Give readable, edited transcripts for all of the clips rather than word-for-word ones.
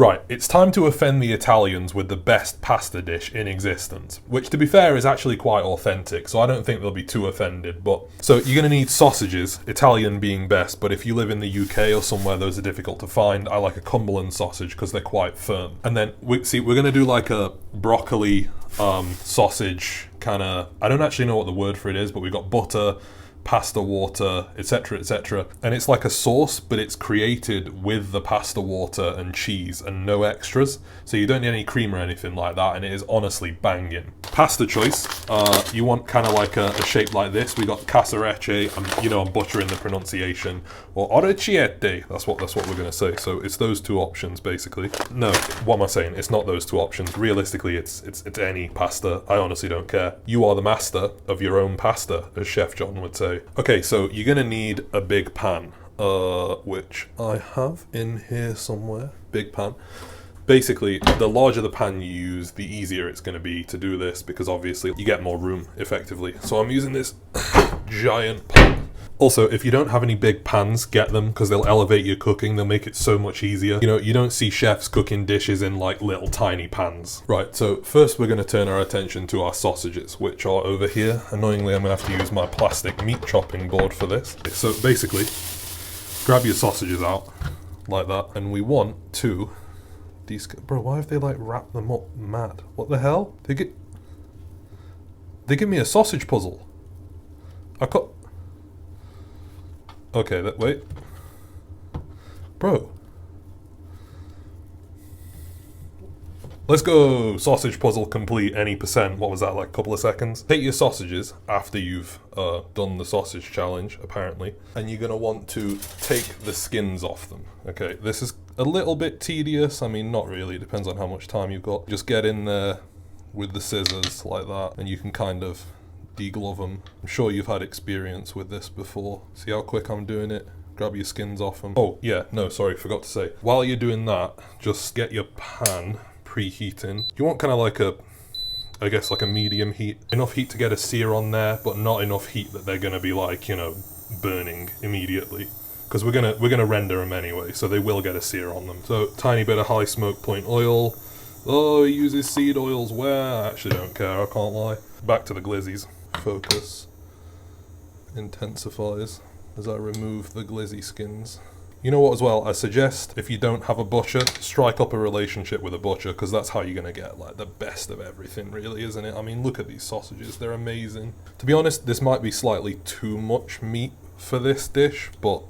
Right, it's time to offend the Italians with the best pasta dish in existence, which to be fair is actually quite authentic, so I don't think they'll be too offended. But so you're going to need sausages, Italian being best, but if you live in the UK or somewhere those are difficult to find, I like a Cumberland sausage because they're quite firm. And then we're going to do like a broccoli sausage kind of, I don't actually know what the word for it is, but we've got butter, pasta water, etc, etc, and it's like a sauce, but it's created with the pasta water and cheese and no extras, so you don't need any cream or anything like that, and it is honestly banging. Pasta choice, you want kind of like a shape like this. We got casserecce, I'm butchering the pronunciation, or orecchiette, that's what we're going to say, so it's those two options basically. No, what am I saying? It's not those two options. Realistically, it's any pasta. I honestly don't care. You are the master of your own pasta, as Chef John would say. Okay, so you're gonna need a big pan, which I have in here somewhere. Big pan. Basically, the larger the pan you use, the easier it's gonna be to do this, because obviously you get more room effectively. So I'm using this giant pan. Also, if you don't have any big pans, get them, because they'll elevate your cooking. They'll make it so much easier. You don't see chefs cooking dishes in like little tiny pans. Right, so first we're going to turn our attention to our sausages, which are over here. Annoyingly, I'm going to have to use my plastic meat chopping board for this. So basically, grab your sausages out, like that, and we want to... Bro, why have they like wrapped them up mad? What the hell? They give me a sausage puzzle. Okay, wait. Bro. Let's go! Sausage puzzle complete, any percent. What was that, like a couple of seconds? Take your sausages after you've done the sausage challenge, apparently. And you're going to want to take the skins off them. Okay, this is a little bit tedious. I mean, not really. It depends on how much time you've got. Just get in there with the scissors like that, and you can kind of deglove them. I'm sure you've had experience with this before. See how quick I'm doing it? Grab your skins off them. Oh, yeah, no, sorry, forgot to say. While you're doing that, just get your pan preheating. You want kind of like like a medium heat. Enough heat to get a sear on there, but not enough heat that they're going to be like, burning immediately. Because we're gonna render them anyway, so they will get a sear on them. So, tiny bit of high smoke point oil. Oh, he uses seed oils where? I actually don't care, I can't lie. Back to the glizzies. Focus intensifies as I remove the glizzy skins. You know what as well, I suggest if you don't have a butcher, strike up a relationship with a butcher, because that's how you're going to get like the best of everything really, isn't it? I mean, look at these sausages, they're amazing. To be honest, this might be slightly too much meat for this dish, but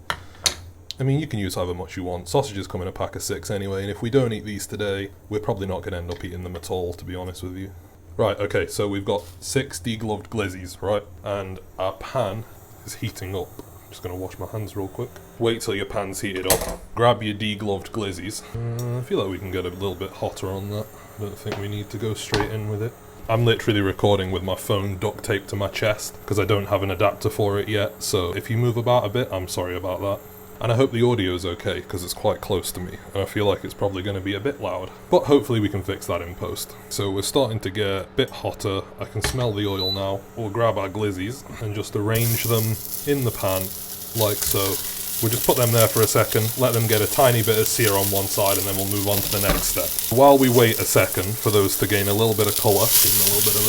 I mean, you can use however much you want. Sausages come in a pack of 6 anyway, and if we don't eat these today, we're probably not going to end up eating them at all, to be honest with you. Right, okay, so we've got 6 degloved glizzies, right? And our pan is heating up. I'm just going to wash my hands real quick. Wait till your pan's heated up. Grab your degloved glizzies. I feel like we can get a little bit hotter on that. I don't think we need to go straight in with it. I'm literally recording with my phone duct taped to my chest, because I don't have an adapter for it yet, so if you move about a bit, I'm sorry about that. And I hope the audio is okay, because it's quite close to me, and I feel like it's probably going to be a bit loud. But hopefully we can fix that in post. So we're starting to get a bit hotter. I can smell the oil now. We'll grab our glizzies and just arrange them in the pan, like so. We'll just put them there for a second, let them get a tiny bit of sear on one side, and then we'll move on to the next step. While we wait a second for those to gain a little bit of colour, give them a little bit of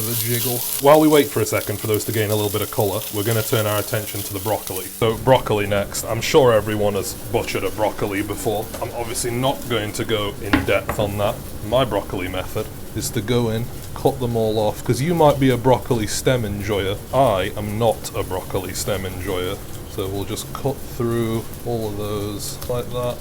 a jiggle. While we wait for a second for those to gain a little bit of colour, we're going to turn our attention to the broccoli. So broccoli next. I'm sure everyone has butchered a broccoli before. I'm obviously not going to go in depth on that. My broccoli method is to go in, cut them all off, because you might be a broccoli stem enjoyer. I am not a broccoli stem enjoyer. So we'll just cut through all of those like that.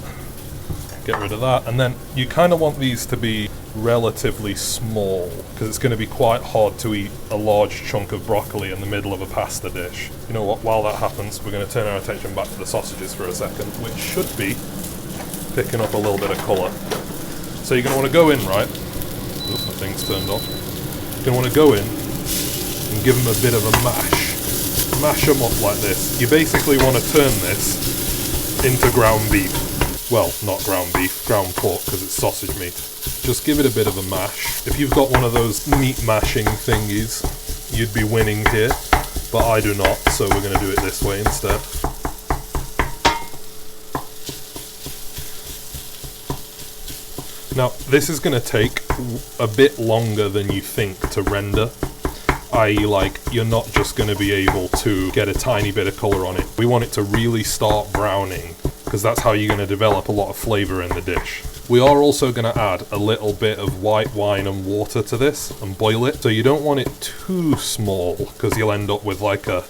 Get rid of that, and then you kind of want these to be relatively small, because it's going to be quite hard to eat a large chunk of broccoli in the middle of a pasta dish. You know what, while that happens, we're going to turn our attention back to the sausages for a second, which should be picking up a little bit of colour. So you're going to want to go in, right? Oops, my thing's turned off. You're going to want to go in and give them a bit of a mash. Mash them up like this. You basically want to turn this into ground beef. Well, not ground beef, ground pork, because it's sausage meat. Just give it a bit of a mash. If you've got one of those meat mashing thingies, you'd be winning here, but I do not, so we're going to do it this way instead. Now, this is going to take a bit longer than you think to render. I.e., like, you're not just going to be able to get a tiny bit of colour on it. We want it to really start browning, because that's how you're going to develop a lot of flavour in the dish. We are also going to add a little bit of white wine and water to this and boil it. So you don't want it too small, because you'll end up with like a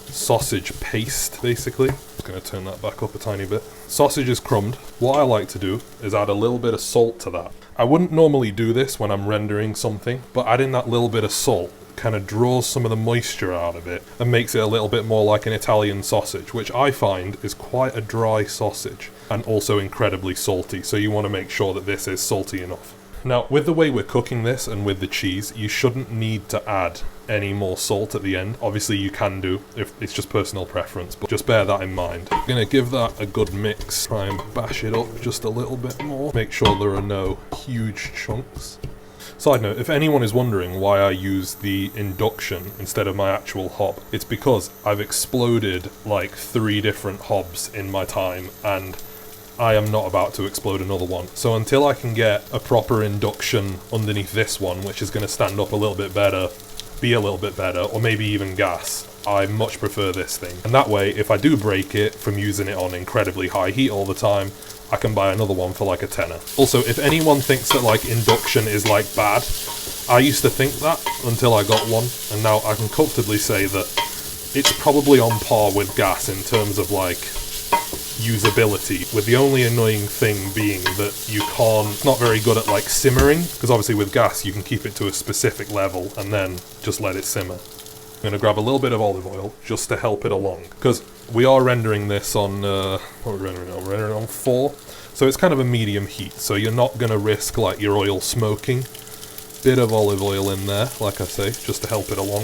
sausage paste, basically. I'm going to turn that back up a tiny bit. Sausage is crumbed. What I like to do is add a little bit of salt to that. I wouldn't normally do this when I'm rendering something, but adding that little bit of salt kind of draws some of the moisture out of it and makes it a little bit more like an Italian sausage, which I find is quite a dry sausage and also incredibly salty, so you want to make sure that this is salty enough. Now, with the way we're cooking this and with the cheese, you shouldn't need to add any more salt at the end. Obviously you can do, if it's just personal preference, but just bear that in mind. I'm going to give that a good mix, try and bash it up just a little bit more, make sure there are no huge chunks. Side note, if anyone is wondering why I use the induction instead of my actual hob, it's because I've exploded like 3 different hobs in my time, and I am not about to explode another one. So until I can get a proper induction underneath this one, which is going to stand up a little bit better, be a little bit better, or maybe even gas, I much prefer this thing. And that way, if I do break it from using it on incredibly high heat all the time, I can buy another one for like a tenner. Also, if anyone thinks that like induction is like bad, I used to think that until I got one, and now I can comfortably say that it's probably on par with gas in terms of like usability, with the only annoying thing being that you can't, it's not very good at like simmering, because obviously with gas you can keep it to a specific level and then just let it simmer. I'm going to grab a little bit of olive oil just to help it along, because we are rendering this on, what are we rendering on? We're rendering on 4, so it's kind of a medium heat, so you're not going to risk like your oil smoking. Bit of olive oil in there, like I say, just to help it along,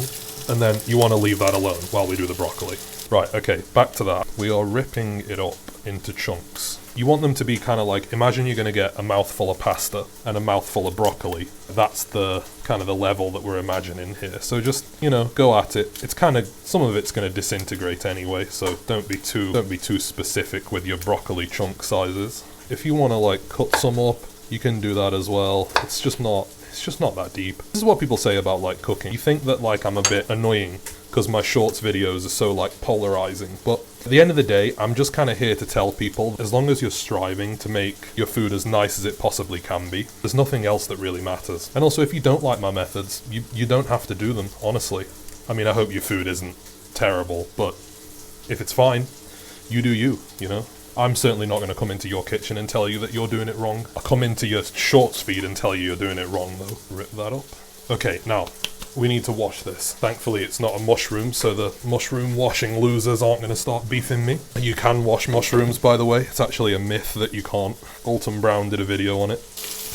and then you want to leave that alone while we do the broccoli. Right, okay, back to that. We are ripping it up into chunks. You want them to be kind of like, imagine you're going to get a mouthful of pasta and a mouthful of broccoli. That's the kind of the level that we're imagining here. So just, you know, go at it. It's kind of, some of it's going to disintegrate anyway, so don't be too specific with your broccoli chunk sizes. If you want to like cut some up, you can do that as well. It's just not that deep. This is what people say about like cooking. You think that like I'm a bit annoying because my shorts videos are so like polarizing, but at the end of the day, I'm just kind of here to tell people, as long as you're striving to make your food as nice as it possibly can be, there's nothing else that really matters. And also, if you don't like my methods, you don't have to do them, honestly. I mean, I hope your food isn't terrible, but if it's fine, you do you, you know? I'm certainly not going to come into your kitchen and tell you that you're doing it wrong. I'll come into your shorts feed and tell you you're doing it wrong, though. Rip that up. Okay, now, we need to wash this. Thankfully, it's not a mushroom, so the mushroom washing losers aren't going to start beefing me. You can wash mushrooms, by the way. It's actually a myth that you can't. Alton Brown did a video on it.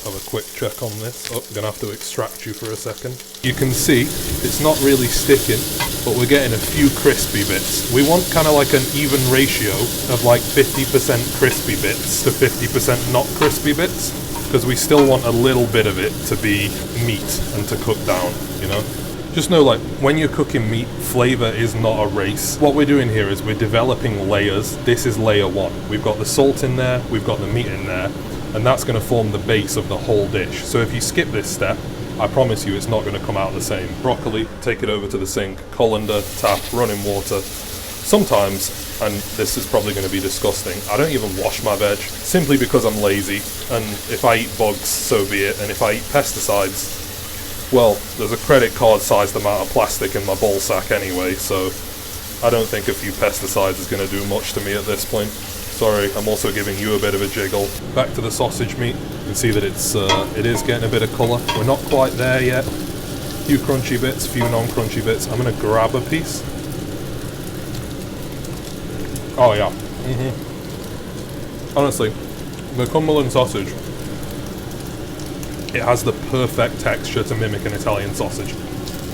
Have a quick check on this. Oh, I'm going to have to extract you for a second. You can see it's not really sticking, but we're getting a few crispy bits. We want kind of like an even ratio of like 50% crispy bits to 50% not crispy bits, because we still want a little bit of it to be meat and to cook down, you know? Just know, like, when you're cooking meat, flavor is not a race. What we're doing here is we're developing layers. This is layer 1. We've got the salt in there, we've got the meat in there, and that's going to form the base of the whole dish. So if you skip this step, I promise you it's not going to come out the same. Broccoli, take it over to the sink, colander, tap, running water. Sometimes, and this is probably going to be disgusting, I don't even wash my veg, simply because I'm lazy, and if I eat bugs, so be it, and if I eat pesticides, well, there's a credit card sized amount of plastic in my ball sack anyway, so I don't think a few pesticides is going to do much to me at this point. Sorry, I'm also giving you a bit of a jiggle. Back to the sausage meat. You can see that it is getting a bit of colour. We're not quite there yet. A few crunchy bits, a few non-crunchy bits. I'm going to grab a piece. Oh yeah. Honestly, the Cumberland sausage, it has the perfect texture to mimic an Italian sausage.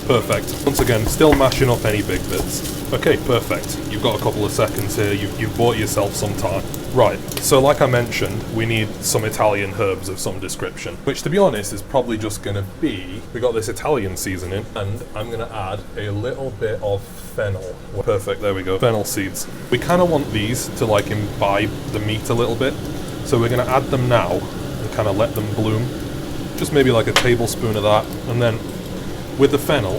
Perfect. Once again, still mashing up any big bits. Okay, perfect. You've got a couple of seconds here. You've bought yourself some time. Right, so like I mentioned, we need some Italian herbs of some description, which to be honest is probably just going to be, we got this Italian seasoning, and I'm going to add a little bit of fennel. Perfect, there we go. Fennel seeds. We kind of want these to like imbibe the meat a little bit, so we're going to add them now and kind of let them bloom. Just maybe like a tablespoon of that, and then with the fennel,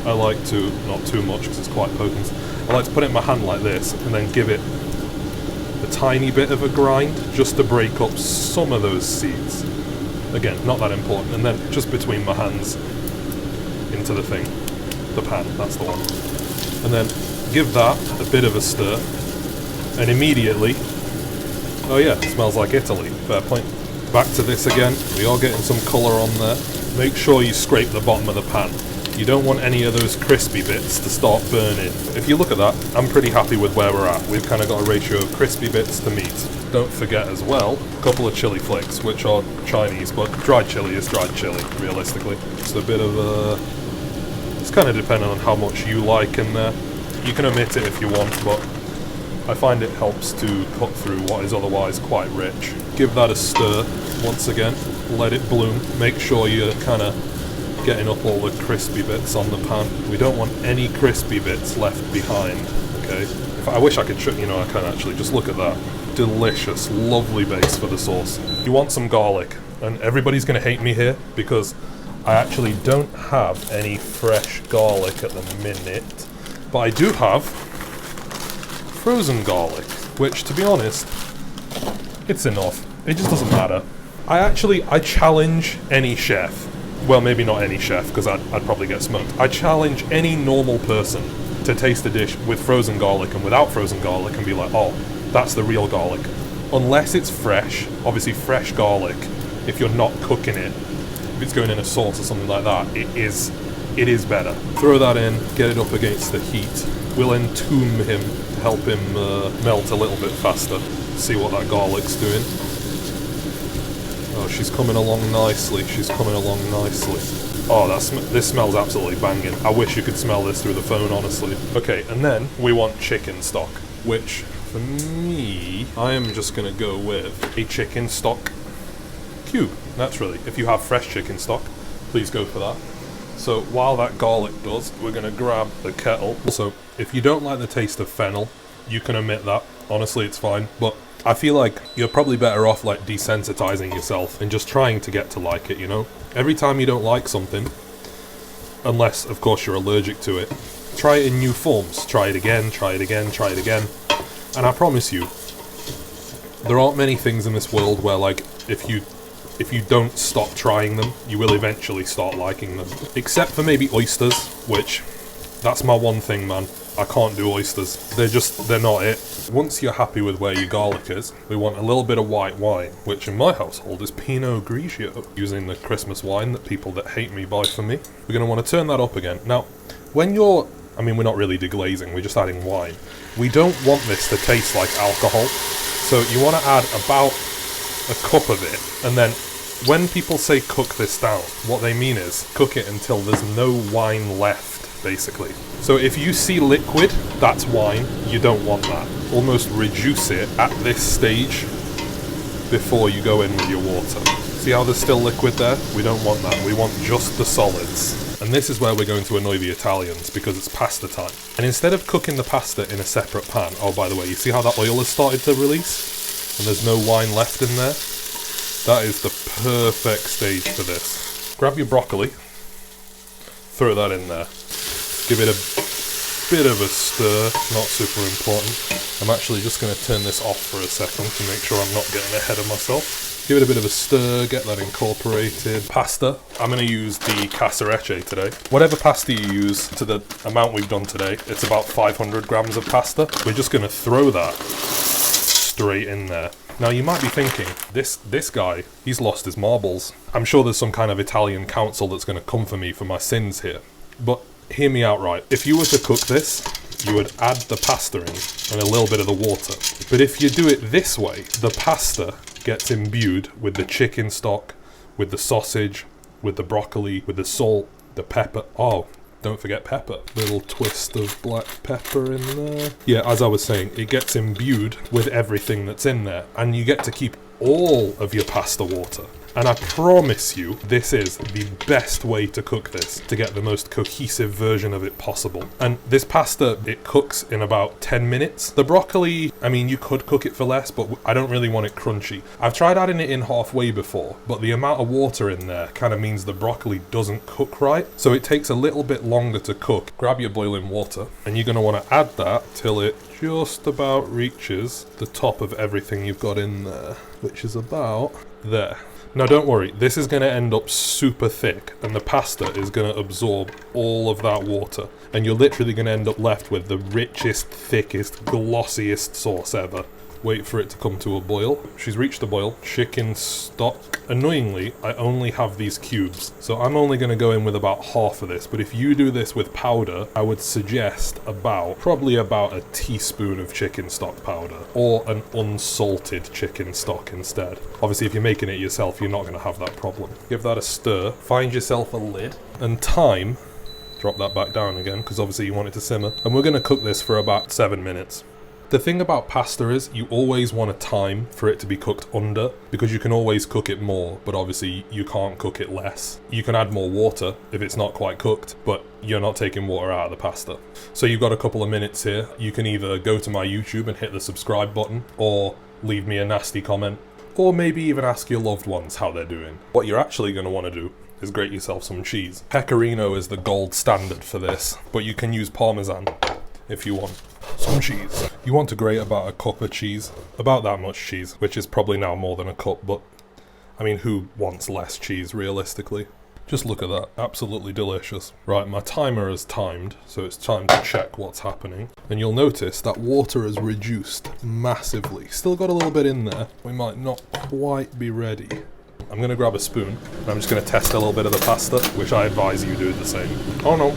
I like to, not too much because it's quite potent, I like to put it in my hand like this and then give it a tiny bit of a grind just to break up some of those seeds. Again, not that important. And then just between my hands into the thing, the pan, that's the one. And then give that a bit of a stir, and immediately, oh yeah, it smells like Italy, fair point. Back to this again, we are getting some colour on there. Make sure you scrape the bottom of the pan. You don't want any of those crispy bits to start burning. If you look at that, I'm pretty happy with where we're at. We've kind of got a ratio of crispy bits to meat. Don't forget as well, a couple of chili flakes, which are Chinese, but dried chili is dried chili, realistically. It's a bit of a... It's kind of dependent on how much you like in there. You can omit it if you want, but I find it helps to cut through what is otherwise quite rich. Give that a stir once again, let it bloom. Make sure you're kind of getting up all the crispy bits on the pan. We don't want any crispy bits left behind, okay? I wish I could show you, I can actually. Just look at that. Delicious, lovely base for the sauce. You want some garlic, and everybody's going to hate me here because I actually don't have any fresh garlic at the minute, but I do have frozen garlic, which, to be honest, it's enough. It just doesn't matter. I challenge any chef. Well, maybe not any chef, because I'd probably get smoked. I challenge any normal person to taste a dish with frozen garlic and without frozen garlic and be like, oh, that's the real garlic. Unless it's fresh, obviously fresh garlic, if you're not cooking it, if it's going in a sauce or something like that, it is better. Throw that in, get it up against the heat. We'll entomb him to help him melt a little bit faster. See what that garlic's doing. Oh, she's coming along nicely. Oh, this smells absolutely banging. I wish you could smell this through the phone, honestly. Okay, and then we want chicken stock, which, for me, I am just going to go with a chicken stock cube, naturally. If you have fresh chicken stock, please go for that. So while that garlic does, we're going to grab the kettle. Also, if you don't like the taste of fennel, you can omit that. Honestly, it's fine. But I feel like you're probably better off like desensitizing yourself and just trying to get to like it, Every time you don't like something, unless, of course, you're allergic to it, try it in new forms. Try it again, try it again, try it again. And I promise you, there aren't many things in this world where, like, if you don't stop trying them, you will eventually start liking them. Except for maybe oysters, which, that's my one thing, man. I can't do oysters. They're not it. Once you're happy with where your garlic is, we want a little bit of white wine, which in my household is Pinot Grigio, using the Christmas wine that people that hate me buy for me. We're going to want to turn that up again. Now, when we're not really deglazing, we're just adding wine. We don't want this to taste like alcohol, so you want to add about a cup of it, and then when people say cook this down, what they mean is cook it until there's no wine left, basically. So if you see liquid, that's wine. You don't want that. Almost reduce it at this stage before you go in with your water. See how there's still liquid there? We don't want that. We want just the solids. And this is where we're going to annoy the Italians, because it's pasta time. And instead of cooking the pasta in a separate pan, oh, by the way, you see how that oil has started to release? And there's no wine left in there? That is the perfect stage for this. Grab your broccoli, throw that in there. Give it a bit of a stir, not super important. I'm actually just going to turn this off for a second to make sure I'm not getting ahead of myself. Give it a bit of a stir, get that incorporated. Pasta, I'm going to use the casserecce today. Whatever pasta you use to the amount we've done today, it's about 500 grams of pasta. We're just going to throw that straight in there. Now you might be thinking, this guy, he's lost his marbles. I'm sure there's some kind of Italian council that's going to come for me for my sins here. But hear me out right. If you were to cook this, you would add the pasta in and a little bit of the water. But if you do it this way, the pasta gets imbued with the chicken stock, with the sausage, with the broccoli, with the salt, the pepper. Oh, don't forget pepper. Little twist of black pepper in there. Yeah, as I was saying, it gets imbued with everything that's in there, and you get to keep all of your pasta water. And I promise you, this is the best way to cook this, to get the most cohesive version of it possible. And this pasta, it cooks in about 10 minutes. The broccoli, I mean, you could cook it for less, but I don't really want it crunchy. I've tried adding it in halfway before, but the amount of water in there kind of means the broccoli doesn't cook right. So it takes a little bit longer to cook. Grab your boiling water, and you're going to want to add that till it just about reaches the top of everything you've got in there, which is about there. Now don't worry, this is going to end up super thick and the pasta is going to absorb all of that water and you're literally going to end up left with the richest, thickest, glossiest sauce ever. Wait for it to come to a boil. She's reached a boil. Chicken stock. Annoyingly, I only have these cubes, so I'm only going to go in with about half of this, but if you do this with powder, I would suggest probably about a teaspoon of chicken stock powder, or an unsalted chicken stock instead. Obviously, if you're making it yourself, you're not going to have that problem. Give that a stir, find yourself a lid, and time. Drop that back down again, because obviously you want it to simmer. And we're going to cook this for about 7 minutes. The thing about pasta is you always want a time for it to be cooked under, because you can always cook it more, but obviously you can't cook it less. You can add more water if it's not quite cooked, but you're not taking water out of the pasta. So you've got a couple of minutes here. You can either go to my YouTube and hit the subscribe button, or leave me a nasty comment, or maybe even ask your loved ones how they're doing. What you're actually going to want to do is grate yourself some cheese. Pecorino is the gold standard for this, but you can use Parmesan if you want. Some cheese. You want to grate about a cup of cheese, about that much cheese, which is probably now more than a cup, but I mean, who wants less cheese realistically? Just look at that, absolutely delicious. Right, my timer has timed, so it's time to check what's happening. And you'll notice that water has reduced massively. Still got a little bit in there. We might not quite be ready. I'm gonna grab a spoon, and I'm just gonna test a little bit of the pasta, which I advise you do the same. Oh no,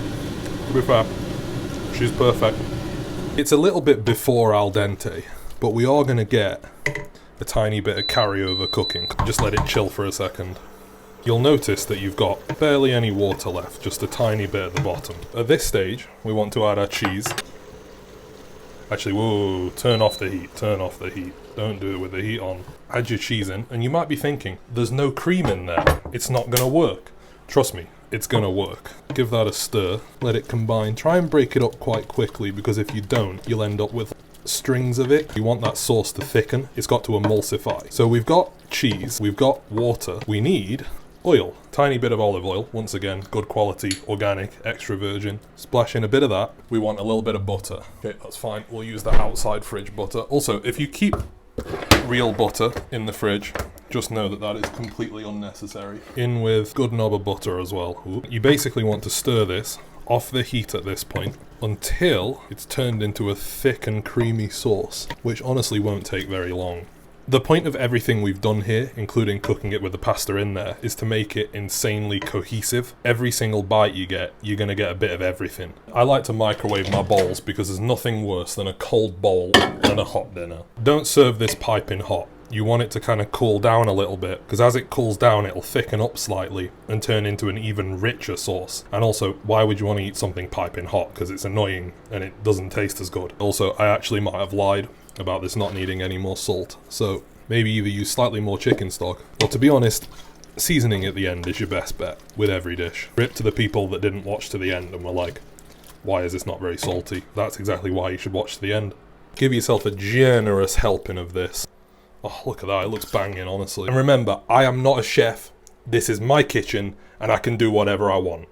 to be fair, she's perfect. It's a little bit before al dente, but we are going to get a tiny bit of carryover cooking. Just let it chill for a second. You'll notice that you've got barely any water left, just a tiny bit at the bottom. At this stage, we want to add our cheese. Actually, whoa, turn off the heat, turn off the heat. Don't do it with the heat on. Add your cheese in, and you might be thinking, there's no cream in there, it's not going to work. Trust me, it's gonna work. Give that a stir, let it combine. Try and break it up quite quickly, because if you don't, you'll end up with strings of it. You want that sauce to thicken, it's got to emulsify. So we've got cheese, we've got water, we need oil. Tiny bit of olive oil, once again, good quality, organic, extra virgin. Splash in a bit of that. We want a little bit of butter. Okay, that's fine, we'll use the outside fridge butter. Also, if you keep real butter in the fridge, just know that that is completely unnecessary. In with good knob of butter as well. Ooh. You basically want to stir this off the heat at this point until it's turned into a thick and creamy sauce, which honestly won't take very long. The point of everything we've done here, including cooking it with the pasta in there, is to make it insanely cohesive. Every single bite you get, you're going to get a bit of everything. I like to microwave my bowls because there's nothing worse than a cold bowl and a hot dinner. Don't serve this piping hot. You want it to kind of cool down a little bit, because as it cools down, it'll thicken up slightly and turn into an even richer sauce. And also, why would you want to eat something piping hot? Because it's annoying and it doesn't taste as good. Also, I actually might have lied about this not needing any more salt, so maybe either use slightly more chicken stock, or to be honest, seasoning at the end is your best bet with every dish. Rip to the people that didn't watch to the end and were like, why is this not very salty? That's exactly why you should watch to the end. Give yourself a generous helping of this. Oh, look at that, it looks banging, honestly. And remember, I am not a chef, this is my kitchen, and I can do whatever I want.